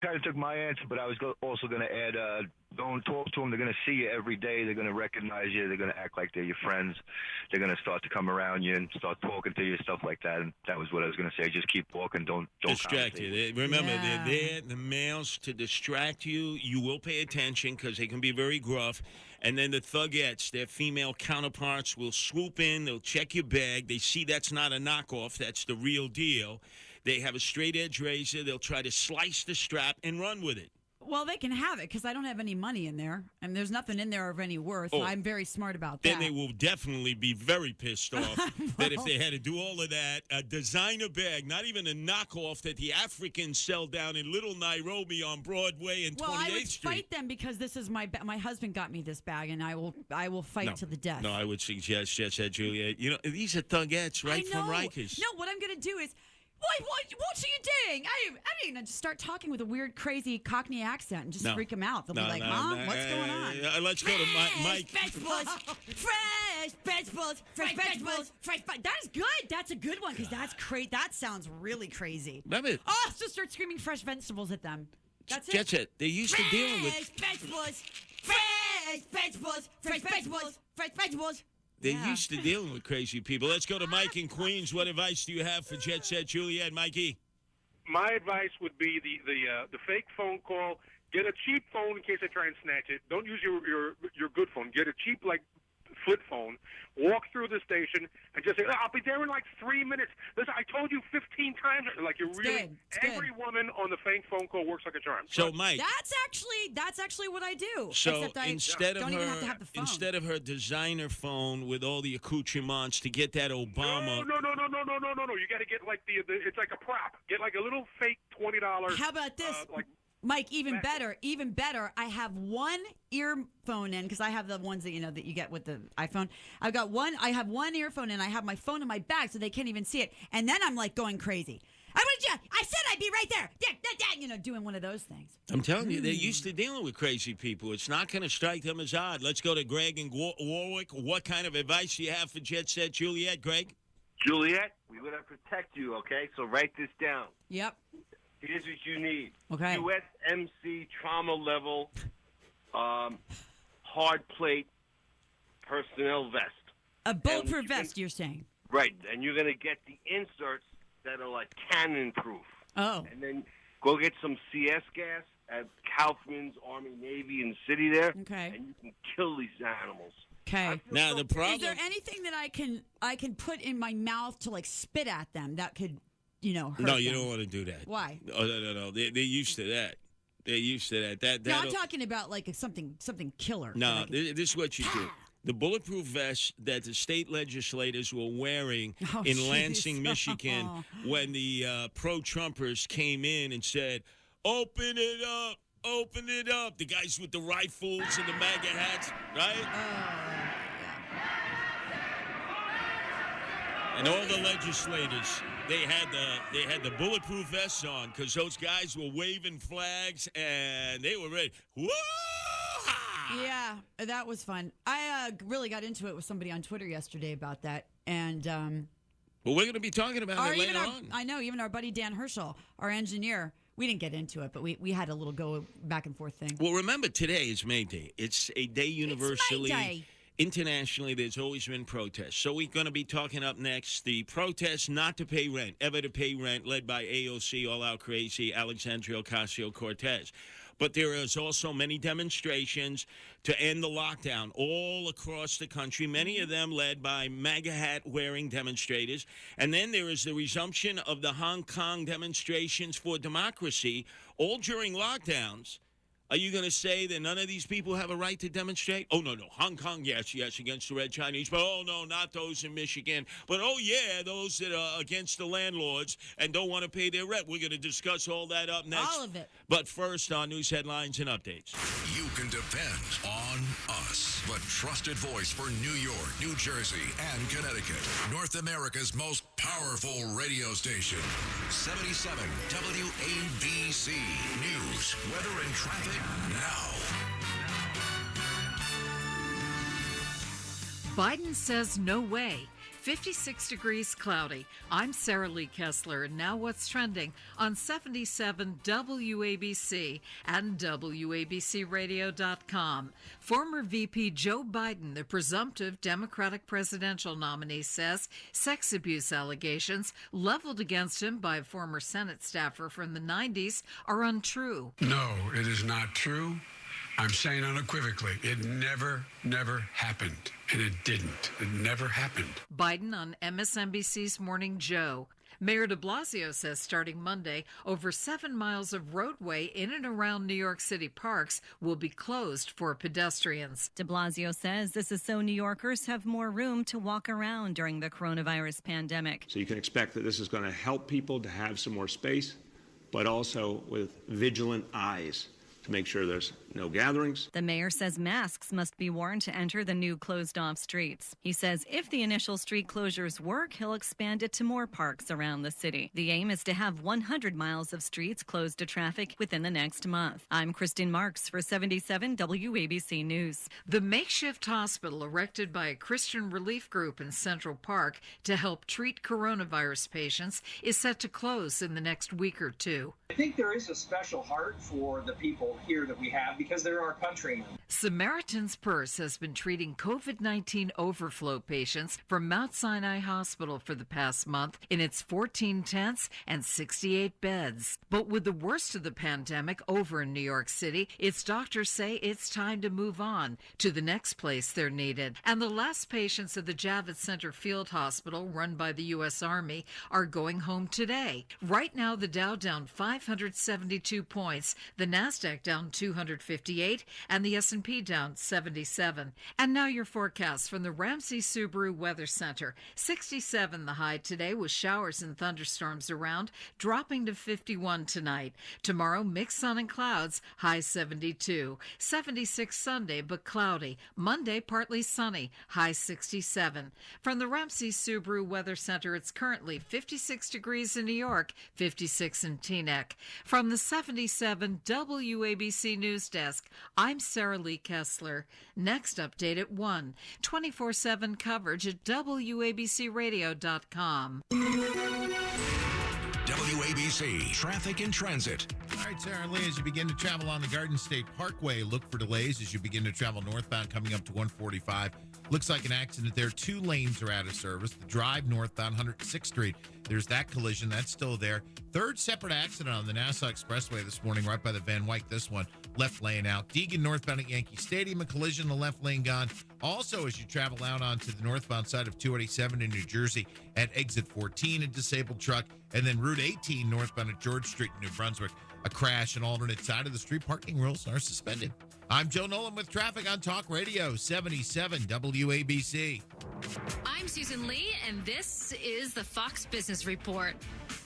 kind of took my answer, but I was also going to add, don't talk to them. They're going to see you every day. They're going to recognize you. They're going to act like they're your friends. They're going to start to come around you and start talking to you, stuff like that. And that was what I was going to say. Just keep walking. Don't distract you. Remember, they're there, the males, to distract you. You will pay attention because they can be very gruff. And then the thugettes, their female counterparts, will swoop in. They'll check your bag. They see that's not a knockoff. That's the real deal. They have a straight edge razor. They'll try to slice the strap and run with it. Well, they can have it because I don't have any money in there, and there's nothing in there of any worth. Oh, I'm very smart about that. Then they will definitely be very pissed off that if they had to do all of that, a designer bag, not even a knockoff that the Africans sell down in Little Nairobi on Broadway and 28th Street. Well, I would fight them because this is my husband got me this bag, and I will fight to the death. No, I would suggest, just that, Juliet. You know, these are thugettes right from Rikers. No, what I'm going to do is, what are you doing? I mean, just start talking with a weird, crazy Cockney accent and just freak them out. They'll be like, Mom, what's going on? Let's go to Mike. Vegetables, fresh vegetables, fresh vegetables, fresh. That is good. That's a good one because that's crazy. That sounds really crazy. Oh, so start screaming fresh vegetables at them. That's it. That's it. They used to deal with vegetables, fresh vegetables, fresh vegetables, fresh vegetables. They're used to dealing with crazy people. Let's go to Mike in Queens. What advice do you have for Jet Set Juliet, Mikey? My advice would be the fake phone call. Get a cheap phone in case they try and snatch it. Don't use your good phone. Get a cheap flip phone. Walk through the station and just say, I'll be there in like 3 minutes. Listen, I told you 15 times. Like every woman on the fake phone call works like a charm. So, Mike, that's actually what I do. So instead of her designer phone with all the accoutrements to get that Obama. No. You got to get like it's like a prop. Get like a little fake $20. How about this? Mike, even better. I have one earphone in because I have the ones that you get with the iPhone. I have one earphone in. I have my phone in my bag so they can't even see it. And then I'm like going crazy. I said I'd be right there. Doing one of those things. I'm telling you, they're used to dealing with crazy people. It's not going to strike them as odd. Let's go to Greg in Warwick. What kind of advice do you have for Jet Set Juliet, Greg? Juliet, we're going to protect you, okay? So write this down. Yep. Here's what you need. Okay. USMC trauma level hard plate personnel vest. A bulletproof vest, you're saying? Right. And you're going to get the inserts that are like cannon proof. Oh. And then go get some CS gas at Kaufman's, Army, Navy, in the city there. Okay. And you can kill these animals. Okay. Now the problem is there anything that I can put in my mouth to like spit at them that could hurt No, you them? don't want to do that. Why? Oh, no. They're used to that. They're used to that. No, I'm talking about like something killer. No, this is what you do. The bulletproof vest that the state legislators were wearing in Lansing, Michigan, when the pro-Trumpers came in and said, "Open it up, open it up." The guys with the rifles and the MAGA hats, right? And all the legislators, they had the bulletproof vests on because those guys were waving flags and they were ready. Whoa! Yeah, that was fun. I really got into it with somebody on Twitter yesterday about that, and well, we're going to be talking about it later on. I know, even our buddy Dan Herschel, our engineer, we didn't get into it, but we had a little go back and forth thing. Well, remember, today is May Day. It's a day universally. It's May Day. Internationally, there's always been protests. So we're going to be talking up next the protest not to pay rent, ever to pay rent, led by AOC, All Out Crazy, Alexandria Ocasio-Cortez. But there is also many demonstrations to end the lockdown all across the country, many of them led by MAGA hat-wearing demonstrators. And then there is the resumption of the Hong Kong demonstrations for democracy, all during lockdowns. Are you going to say that none of these people have a right to demonstrate? Oh, no. Hong Kong, yes, against the Red Chinese. But, oh, no, not those in Michigan. But, oh, yeah, those that are against the landlords and don't want to pay their rent. We're going to discuss all that up next. All of it. But first, our news headlines and updates. You can depend on us. The trusted voice for New York, New Jersey, and Connecticut. North America's most powerful radio station. 77 WABC News, weather, and traffic now. Biden says no way. 56 degrees cloudy. I'm Sarah Lee Kessler, and now what's trending on 77 WABC and WABCRadio.com. Former VP Joe Biden, the presumptive Democratic presidential nominee, says sex abuse allegations leveled against him by a former Senate staffer from the 90s are untrue. No, it is not true. I'm saying unequivocally, it never happened. And it didn't. It never happened. Biden on MSNBC's Morning Joe. Mayor de Blasio says starting Monday, over 7 miles of roadway in and around New York City parks will be closed for pedestrians. De Blasio says this is so New Yorkers have more room to walk around during the coronavirus pandemic. So you can expect that this is going to help people to have some more space, but also with vigilant eyes to make sure there's no gatherings. The mayor says masks must be worn to enter the new closed-off streets. He says if the initial street closures work, he'll expand it to more parks around the city. The aim is to have 100 miles of streets closed to traffic within the next month. I'm Christine Marks for 77 WABC News. The makeshift hospital erected by a Christian relief group in Central Park to help treat coronavirus patients is set to close in the next week or two. I think there is a special heart for the people here that we have because they're our countrymen. Samaritan's Purse has been treating COVID-19 overflow patients from Mount Sinai Hospital for the past month in its 14 tents and 68 beds. But with the worst of the pandemic over in New York City, its doctors say it's time to move on to the next place they're needed. And the last patients at the Javits Center Field Hospital, run by the U.S. Army, are going home today. Right now, the Dow down 572 points, the NASDAQ down 258, and the S&P down 77. And now your forecast from the Ramsey Subaru Weather Center. 67 the high today with showers and thunderstorms around, dropping to 51 tonight. Tomorrow, mixed sun and clouds, high 72. 76 Sunday, but cloudy. Monday, partly sunny, high 67. From the Ramsey Subaru Weather Center, it's currently 56 degrees in New York, 56 in Teaneck. From the 77 WABC News Desk, I'm Sarah Lee Kessler. Next update at 1. 24/7 coverage at WABCRadio.com. WABC Traffic and Transit. All right, Sarah Lee, as you begin to travel on the Garden State Parkway, look for delays as you begin to travel northbound coming up to 145. Looks like an accident there. 2 lanes are out of service. The drive northbound 106th Street. There's that collision. That's still there. Third separate accident on the Nassau Expressway this morning, right by the Van Wyck. This one, left lane out. Deegan northbound at Yankee Stadium, a collision, the left lane gone. Also, as you travel out onto the northbound side of 287 in New Jersey at exit 14, a disabled truck. And then Route 18 northbound at George Street in New Brunswick, a crash. An alternate side of the street. Parking rules are suspended. I'm Joe Nolan with traffic on Talk Radio 77 WABC. I'm Susan Lee, and this is the Fox Business Report.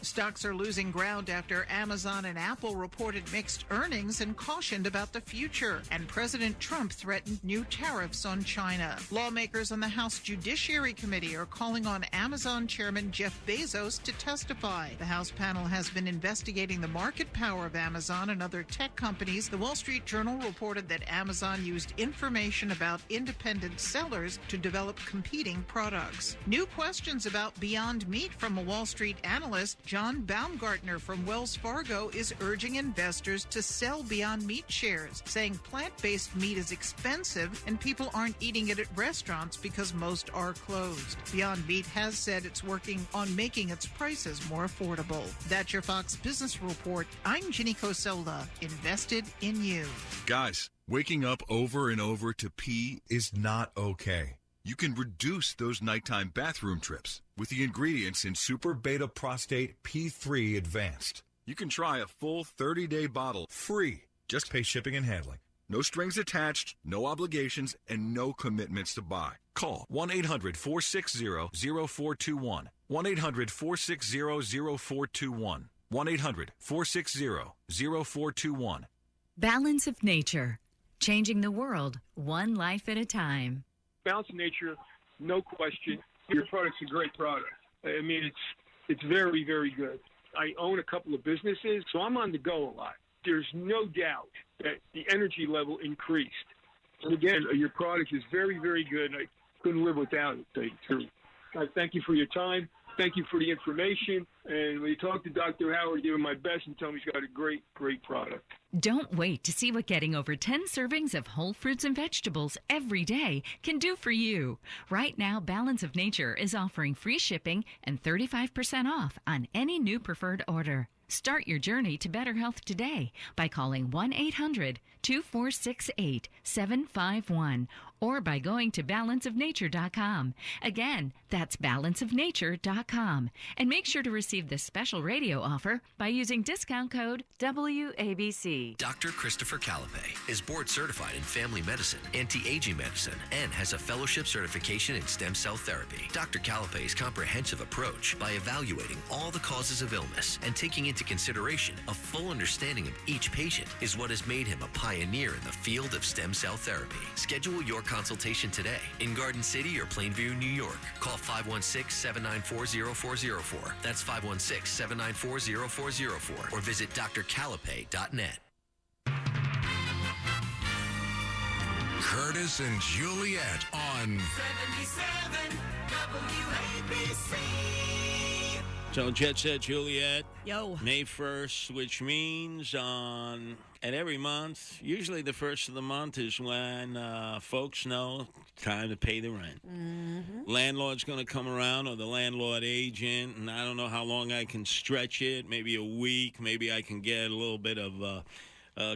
Stocks are losing ground after Amazon and Apple reported mixed earnings and cautioned about the future. And President Trump threatened new tariffs on China. Lawmakers on the House Judiciary Committee are calling on Amazon Chairman Jeff Bezos to testify. The House panel has been investigating the market power of Amazon and other tech companies. The Wall Street Journal reported that Amazon used information about independent sellers to develop competing products. New questions about Beyond Meat from a Wall Street analyst. John Baumgartner from Wells Fargo is urging investors to sell Beyond Meat shares, saying plant-based meat is expensive and people aren't eating it at restaurants because most are closed. Beyond Meat has said it's working on making its prices more affordable. That's your Fox Business Report. I'm Ginny Coselda, invested in you. Guys, waking up over and over to pee is not okay. You can reduce those nighttime bathroom trips with the ingredients in Super Beta Prostate P3 Advanced. You can try a full 30-day bottle free. Just pay shipping and handling. No strings attached, no obligations, and no commitments to buy. Call 1-800-460-0421. 1-800-460-0421. 1-800-460-0421. Balance of Nature. Changing the world, one life at a time. Balance of Nature, no question. Your product's a great product. I mean, it's very, very good. I own a couple of businesses, so I'm on the go a lot. There's no doubt that the energy level increased. And again, your product is very, very good. I couldn't live without it, to tell you the truth. I thank you for your time. Thank you for the information. And when you talk to Dr. Howard, give him my best and tell him he's got a great, great product. Don't wait to see what getting over 10 servings of whole fruits and vegetables every day can do for you. Right now, Balance of Nature is offering free shipping and 35% off on any new preferred order. Start your journey to better health today by calling 1-800-2468-751 or by going to balanceofnature.com. Again, that's balanceofnature.com. And make sure to receive this special radio offer by using discount code WABC. Dr. Christopher Calipay is board certified in family medicine, anti-aging medicine, and has a fellowship certification in stem cell therapy. Dr. Calipay's comprehensive approach by evaluating all the causes of illness and taking into consideration a full understanding of each patient is what has made him a pioneer in the field of stem cell therapy. Schedule your consultation today in Garden City or Plainview, New York. Call 516-794-0404. That's 516-794-0404 or visit drcalipay.net. Curtis and Juliet on 77 WABC. So Jet Set Juliet. Yo. May 1st, which means at every month, usually the first of the month is when folks know time to pay the rent. Mm-hmm. Landlord's going to come around, or the landlord agent, and I don't know how long I can stretch it, maybe a week, maybe I can get a little bit of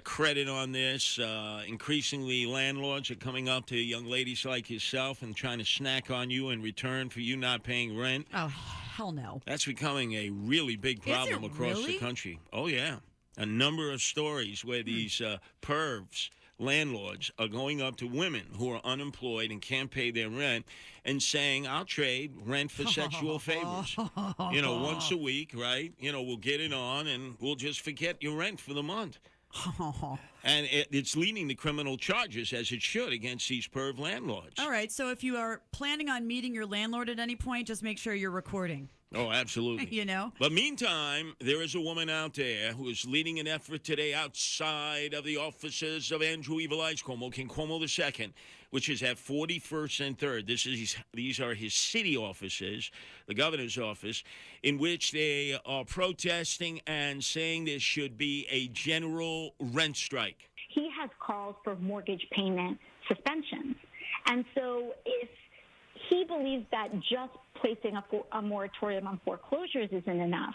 credit on this. Increasingly, landlords are coming up to young ladies like yourself and trying to snack on you in return for you not paying rent. Oh, hell no. That's becoming a really big problem across the country. Oh, yeah. A number of stories where these pervs, landlords, are going up to women who are unemployed and can't pay their rent and saying, I'll trade rent for sexual favors. Once a week, right? We'll get it on and we'll just forget your rent for the month. And it's leading to criminal charges, as it should, against these perv landlords. All right, so if you are planning on meeting your landlord at any point, just make sure you're recording. Oh, absolutely. But meantime, there is a woman out there who is leading an effort today outside of the offices of Andrew Evil Eyes Cuomo, King Cuomo II, which is at 41st and 3rd. These are his city offices, the governor's office, in which they are protesting and saying there should be a general rent strike. He has called for mortgage payment suspensions. And so if he believes that just placing a moratorium on foreclosures isn't enough,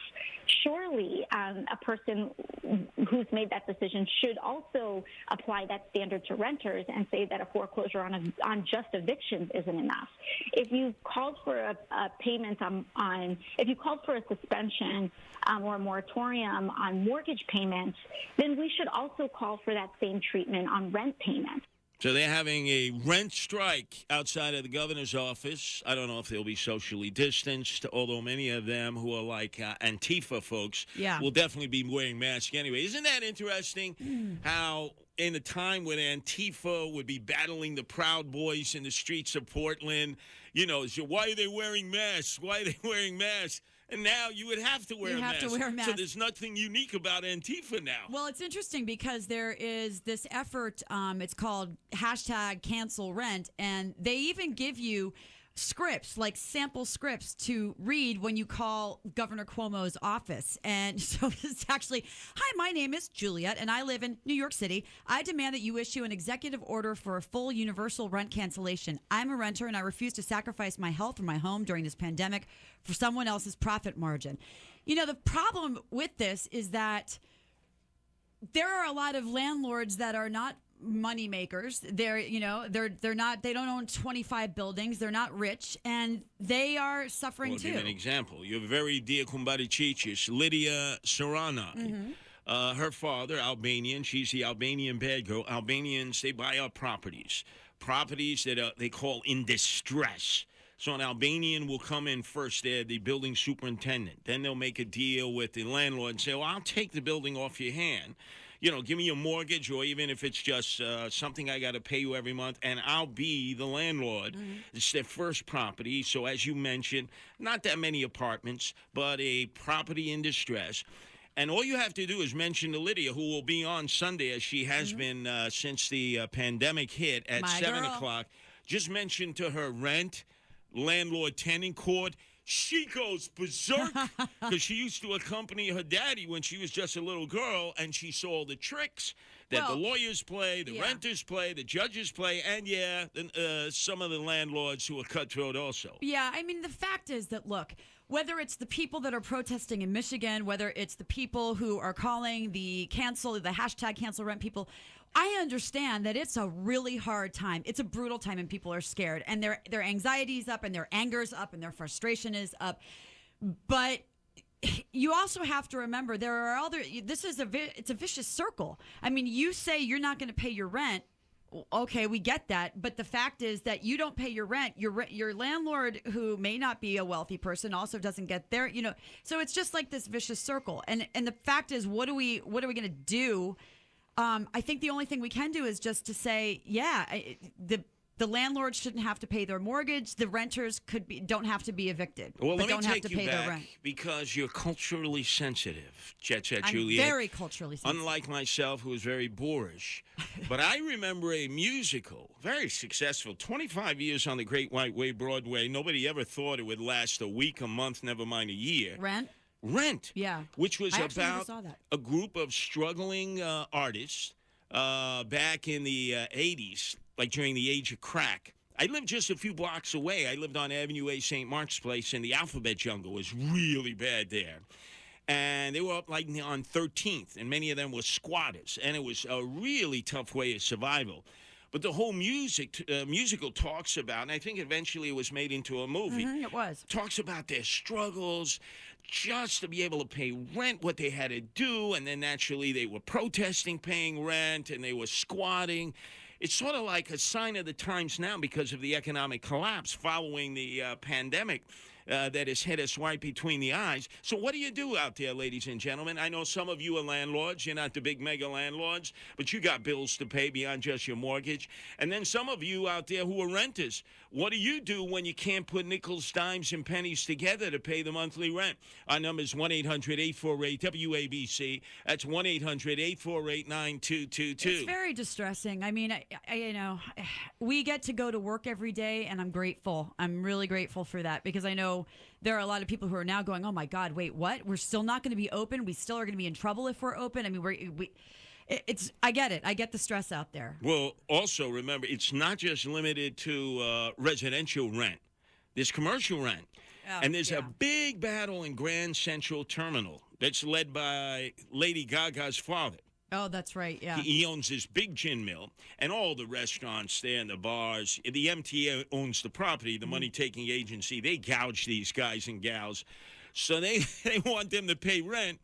surely a person who's made that decision should also apply that standard to renters and say that a foreclosure on just evictions isn't enough. If you called for a payment if you called for a suspension or a moratorium on mortgage payments, then we should also call for that same treatment on rent payments. So they're having a rent strike outside of the governor's office. I don't know if they'll be socially distanced, although many of them who are like Antifa folks will definitely be wearing masks anyway. Isn't that interesting how in a time when Antifa would be battling the Proud Boys in the streets of Portland, so why are they wearing masks? Why are they wearing masks? And now you would have to wear a mask. So there's nothing unique about Antifa now. Well, it's interesting because there is this effort. It's called #CancelRent, and they even give you scripts, like sample scripts to read when you call Governor Cuomo's office. And so it's actually, hi, my name is Juliet, and I live in New York City. I demand that you issue an executive order for a full universal rent cancellation. I'm a renter, and I refuse to sacrifice my health or my home during this pandemic for someone else's profit margin. The problem with this is that there are a lot of landlords that are not money makers. They're not, they don't own 25 buildings. They're not rich, and they are suffering too. I'll give an example. Your very dear Kumbarichichis, Lydia Serrana. Her father, Albanian. She's the Albanian bad girl. Albanians, they buy up properties that they call in distress. So an Albanian will come in first. They're the building superintendent. Then they'll make a deal with the landlord and say, well, I'll take the building off your hand. Give me a mortgage, or even if it's just something I got to pay you every month, and I'll be the landlord. It's their first property. So as you mentioned, not that many apartments, but a property in distress. And all you have to do is mention to Lydia, who will be on Sunday, as she has been since the pandemic hit at 7 o'clock. Just mention to her rent, landlord-tenant court. She goes berserk because she used to accompany her daddy when she was just a little girl, and she saw all the tricks that the lawyers play, the renters play, the judges play, and, some of the landlords who are cutthroat also. Yeah, I mean, the fact is that, look, whether it's the people that are protesting in Michigan, whether it's the people who are calling the hashtag cancel rent people, I understand that it's a really hard time. It's a brutal time, and people are scared, and their anxiety is up, and their anger is up, and their frustration is up. But you also have to remember there are it's a vicious circle. I mean, you say you're not going to pay your rent. Okay, we get that, but the fact is that you don't pay your rent. Your landlord, who may not be a wealthy person, also doesn't get their. So it's just like this vicious circle. And the fact is, what are we going to do? I think the only thing we can do is just to say, the landlords shouldn't have to pay their mortgage. The renters don't have to be evicted. Well, but let me don't take have to you pay back their rent. because you're culturally sensitive, Jet I'm Juliet. very culturally sensitive. Unlike myself, who is very boorish. But I remember a musical, very successful, 25 years on the Great White Way, Broadway. Nobody ever thought it would last a week, a month, never mind a year. Rent. Yeah. Which was I actually never about saw that. a group of struggling artists back in the 80s, like during the age of crack. I lived just a few blocks away. I lived on Avenue A, St. Mark's Place, and the Alphabet Jungle was really bad there. And they were up like on 13th, and many of them were squatters. And it was a really tough way of survival. But the whole musical talks about, and I think eventually it was made into a movie. It was. Talks about their struggles just to be able to pay rent, what they had to do. And then naturally they were protesting paying rent, and they were squatting. It's sort of like a sign of the times now because of the economic collapse following the pandemic that has hit us right between the eyes. So what do you do out there, ladies and gentlemen? I know some of you are landlords. You're not the big mega landlords, but you got bills to pay beyond just your mortgage. And then some of you out there who are renters, what do you do when you can't put nickels, dimes, and pennies together to pay the monthly rent? Our number is 1-800-848-WABC. That's 1-800-848-9222. It's very distressing. I mean, we get to go to work every day, and I'm grateful. I'm really grateful for that because I know there are a lot of people who are now going, oh, my God, wait, what? We're still not going to be open? We still are going to be in trouble if we're open? I mean, I get it. I get the stress out there. Well, also remember, it's not just limited to residential rent. There's commercial rent. And there's a big battle in Grand Central Terminal that's led by Lady Gaga's father. Oh, that's right, yeah. He owns this big gin mill, and all the restaurants there and the bars. The MTA owns the property, the money-taking agency. They gouge these guys and gals. So they want them to pay rent,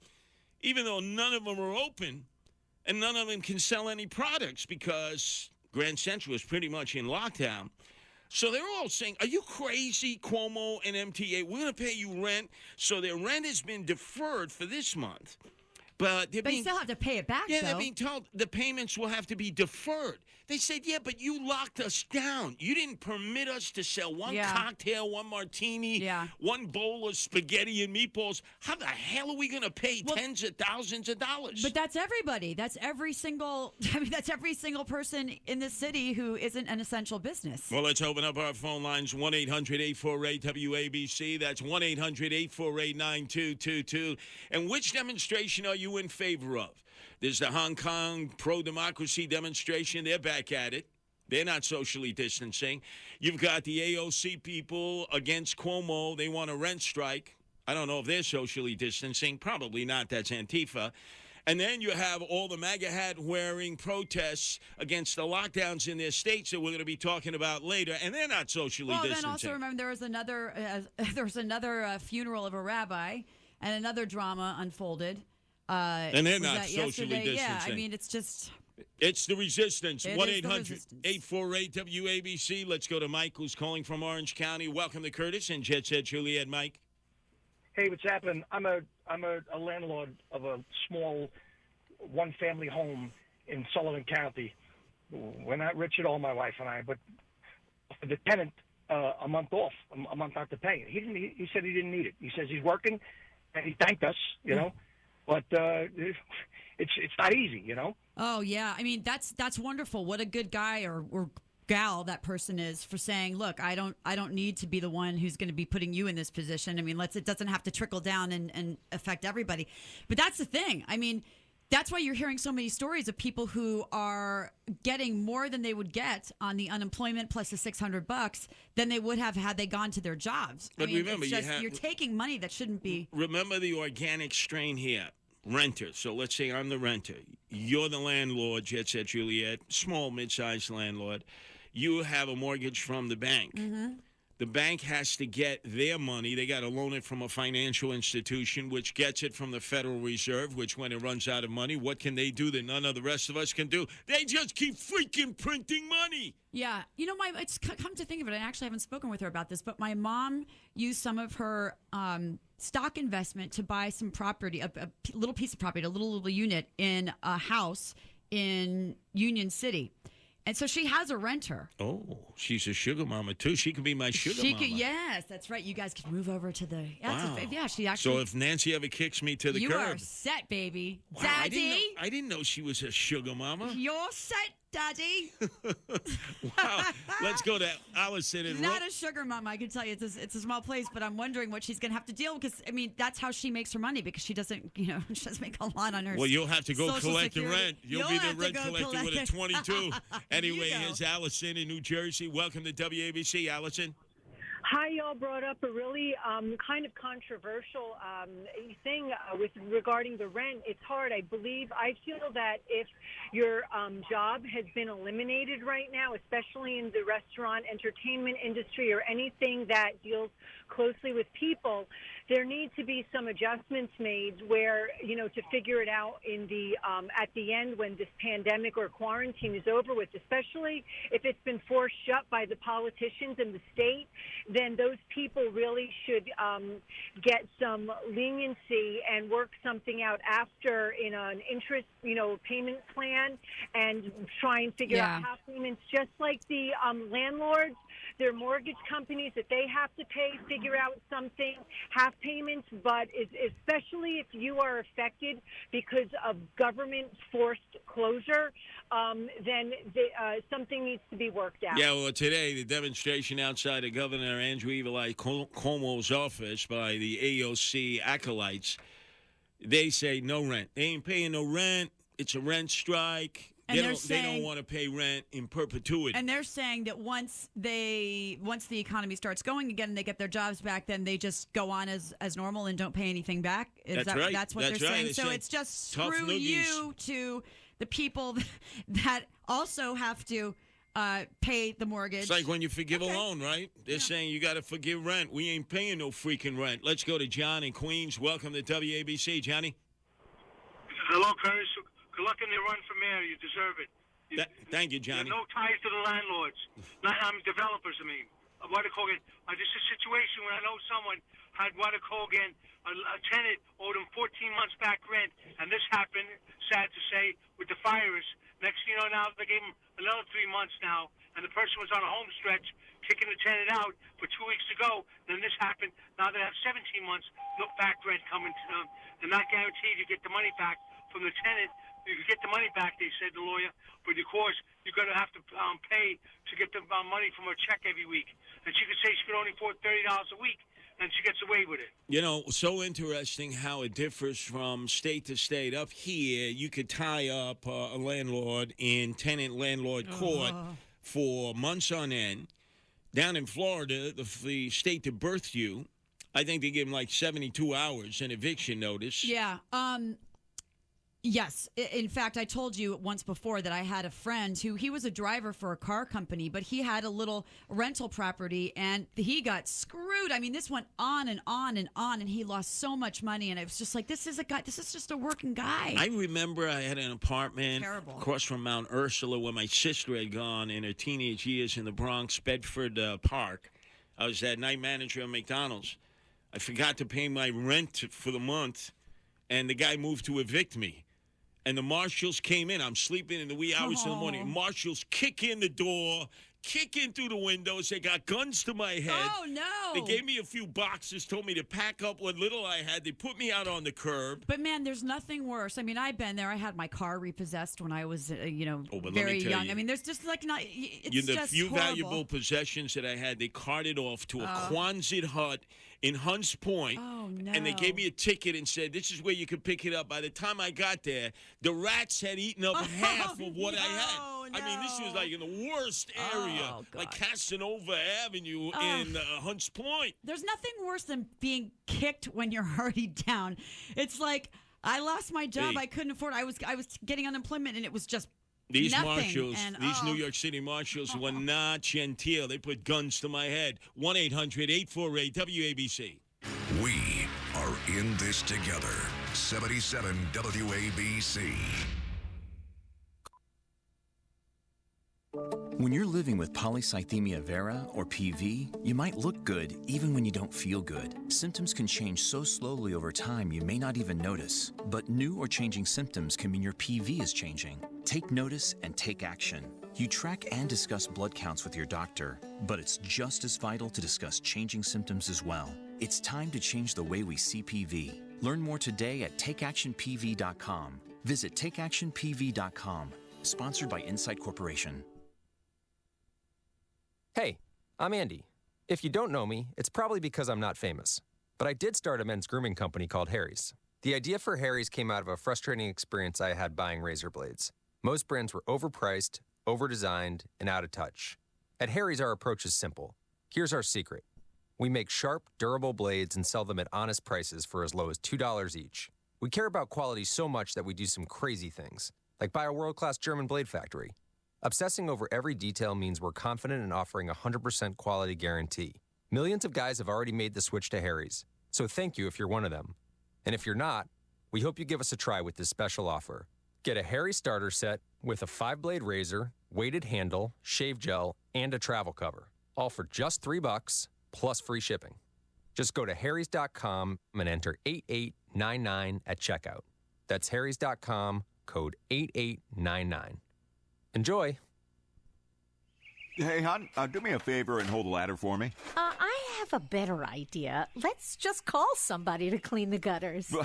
even though none of them are open, and none of them can sell any products because Grand Central is pretty much in lockdown. So they're all saying, are you crazy, Cuomo and MTA? We're going to pay you rent. So their rent has been deferred for this month. But you still have to pay it back, they're being told the payments will have to be deferred. They said, yeah, but you locked us down. You didn't permit us to sell one cocktail, one martini, one bowl of spaghetti and meatballs. How the hell are we going to pay tens of thousands of dollars? But that's everybody. That's every single person in this city who isn't an essential business. Well, let's open up our phone lines, 1-800-848-WABC. That's 1-800-848-9222. And which demonstration are you in favor of? There's the Hong Kong pro-democracy demonstration. They're back at it. They're not socially distancing. You've got the AOC people against Cuomo. They want a rent strike. I don't know if they're socially distancing. Probably not. That's Antifa. And then you have all the MAGA hat-wearing protests against the lockdowns in their states that we're going to be talking about later, and they're not socially distancing. Well, then also remember there was another funeral of a rabbi, and another drama unfolded. And they're not socially distancing. Yeah, I mean, it's just... It's the resistance. 1-800-848-WABC. Let's go to Mike, who's calling from Orange County. Welcome to Curtis and Jet Set Juliet. Mike. Hey, what's happening? I'm a landlord of a small one-family home in Sullivan County. We're not rich at all, my wife and I, but for the tenant a month off, a month not to pay. He said he didn't need it. He says he's working, and he thanked us, you know. But it's not easy, you know. Oh yeah, I mean that's wonderful. What a good guy or gal that person is for saying, look, I don't need to be the one who's going to be putting you in this position. I mean, it doesn't have to trickle down and affect everybody. But that's the thing. I mean, that's why you're hearing so many stories of people who are getting more than they would get on the unemployment plus the $600 than they would have had they gone to their jobs. But I mean, remember, you're taking money that shouldn't be. Remember the organic strain here. Renter. So let's say I'm the renter. You're the landlord, Jet Set Juliet, small, mid-sized landlord. You have a mortgage from the bank. Mm-hmm. The bank has to get their money. They got to loan it from a financial institution, which gets it from the Federal Reserve, which when it runs out of money, what can they do that none of the rest of us can do? They just keep freaking printing money. Yeah. You know, it's come to think of it, I actually haven't spoken with her about this, but my mom used some of her stock investment to buy some property, a little piece of property, a little unit in a house in Union City. And so she has a renter. Oh, she's a sugar mama, too. She could be my sugar mama. Yes, that's right. You guys could move over to the... Wow. She actually... So if Nancy ever kicks me to the curb... You are set, baby. Wow, Daddy! I didn't know she was a sugar mama. You're set, Daddy. Wow. Let's go to Allison. She's not a sugar mama, I can tell you. It's a small place, but I'm wondering what she's going to have to deal with because, I mean, that's how she makes her money because she doesn't, she doesn't make a lot on her. Well, you'll have to go Social collect the Security. rent. You'll be the rent collector with a 22. Anyway, here's Allison in New Jersey. Welcome to WABC, Allison. Hi, y'all brought up a really kind of controversial thing regarding the rent. It's hard. I feel that if your job has been eliminated right now, especially in the restaurant, entertainment industry, or anything that deals closely with people, there need to be some adjustments made where, to figure it out in the at the end when this pandemic or quarantine is over with, especially if it's been forced shut by the politicians in the state, then those people really should get some leniency and work something out after in an interest, payment plan and try and figure out half payments, just like the landlords, their mortgage companies, that they have to pay, figure out something, half payments, but especially if you are affected because of government forced closure, then something needs to be worked out. Yeah, well, today, the demonstration outside of Governor Andrew Evil Cuomo's office by the AOC acolytes, they say no rent. They ain't paying no rent. It's a rent strike. They don't want to pay rent in perpetuity. And they're saying that once the economy starts going again and they get their jobs back, then they just go on as normal and don't pay anything back. That's right. That's what That's they're right. saying. They're So saying it's just tough screw noogies. you to the people that also have to pay the mortgage. It's like when you forgive a loan, right? They're saying you got to forgive rent. We ain't paying no freaking rent. Let's go to John in Queens. Welcome to WABC, Johnny. Hello, Curtis. Good luck in the run for mayor. You deserve it. Thank you, Johnny. No ties to the landlords. Developers, I mean. Water Kogan. This is a situation where I know someone had Water Kogan, a tenant owed him 14 months back rent, and this happened, sad to say, with the fires. Next thing you know, now they gave him another 3 months now, and the person was on a home stretch kicking the tenant out for 2 weeks ago. Then this happened. Now they have 17 months no back rent coming to them. They're not guaranteed you get the money back from the tenant. You can get the money back, they said, the lawyer, but of course you're going to have to pay to get the money from her check every week. And she could say she could only afford $30 a week, and she gets away with it. So interesting how it differs from state to state. Up here, you could tie up a landlord in tenant-landlord court for months on end. Down in Florida, the state that birthed you, I think they give them like 72 hours an eviction notice. Yeah. Yes. In fact, I told you once before that I had a friend he was a driver for a car company, but he had a little rental property and he got screwed. I mean, this went on and on and on, and he lost so much money. And I was just like, this is just a working guy. I remember I had an apartment across from Mount Ursula where my sister had gone in her teenage years in the Bronx, Bedford Park. I was that night manager at McDonald's. I forgot to pay my rent for the month, and the guy moved to evict me. And the marshals came in. I'm sleeping in the wee hours of the morning. Marshals kick in the door, kicking through the windows. They got guns to my head. Oh, no. They gave me a few boxes, told me to pack up what little I had. They put me out on the curb. But, man, there's nothing worse. I mean, I've been there. I had my car repossessed when I was, very young. You, I mean, there's just like not. It's the just few horrible. valuable possessions that I had, they carted off to a Quonset hut in Hunts Point. Oh, no. And they gave me a ticket and said, this is where you could pick it up. By the time I got there, the rats had eaten up half of what I had. I mean, this was like in the worst area, like Casanova Avenue in Hunts Point. There's nothing worse than being kicked when you're already down. It's like I lost my job. I couldn't afford it. I was getting unemployment, and it was just these nothing. marshals, and, these New York City marshals were not genteel. They put guns to my head. 1-800-848-WABC. We are in this together. 77 WABC. When you're living with polycythemia vera, or PV, you might look good even when you don't feel good. Symptoms can change so slowly over time you may not even notice. But new or changing symptoms can mean your PV is changing. Take notice and take action. You track and discuss blood counts with your doctor, but it's just as vital to discuss changing symptoms as well. It's time to change the way we see PV. Learn more today at takeactionpv.com. Visit takeactionpv.com. Sponsored by Insight Corporation. Hey, I'm Andy. If you don't know me, it's probably because I'm not famous. But I did start a men's grooming company called Harry's. The idea for Harry's came out of a frustrating experience I had buying razor blades. Most brands were overpriced, overdesigned, and out of touch. At Harry's, our approach is simple. Here's our secret. We make sharp, durable blades and sell them at honest prices for as low as $2 each. We care about quality so much that we do some crazy things, like buy a world-class German blade factory. Obsessing over every detail means we're confident in offering a 100% quality guarantee. Millions of guys have already made the switch to Harry's, so thank you if you're one of them. And if you're not, we hope you give us a try with this special offer. Get a Harry starter set with a 5-blade razor, weighted handle, shave gel, and a travel cover. All for just $3 plus free shipping. Just go to harrys.com and enter 8899 at checkout. That's harrys.com, code 8899. Enjoy. Hey, hon, do me a favor and hold the ladder for me. I have a better idea. Let's just call somebody to clean the gutters.